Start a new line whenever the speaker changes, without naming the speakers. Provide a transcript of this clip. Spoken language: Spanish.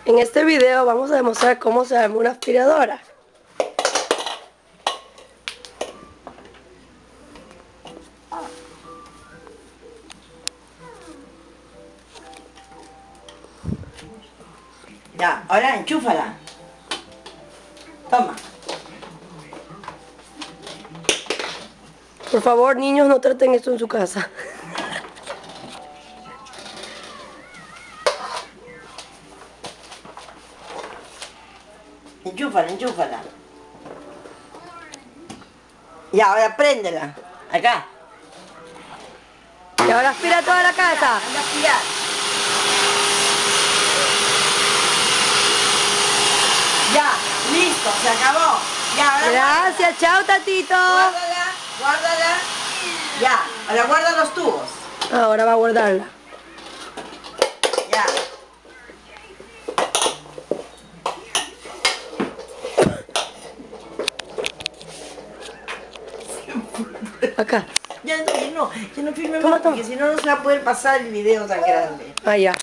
En este video vamos a demostrar cómo se arma una aspiradora.
Ya, ahora enchúfala. Toma.
Por favor, niños, no traten esto en su casa.
Enchúfala, enchúfala. Ya, ahora préndela. Acá.
Y ahora aspira toda la casa.
Anda a aspirar. Ya, listo, se acabó. Ya, ahora
Gracias, chao, tatito.
guárdala, guárdala. Ya, ahora guarda los tubos.
Ahora va a guardarla.
Ya.
Acá.
Ya no filme
Toma,
más porque
toma.
si no, no se va a poder pasar el video tan grande.
Allá.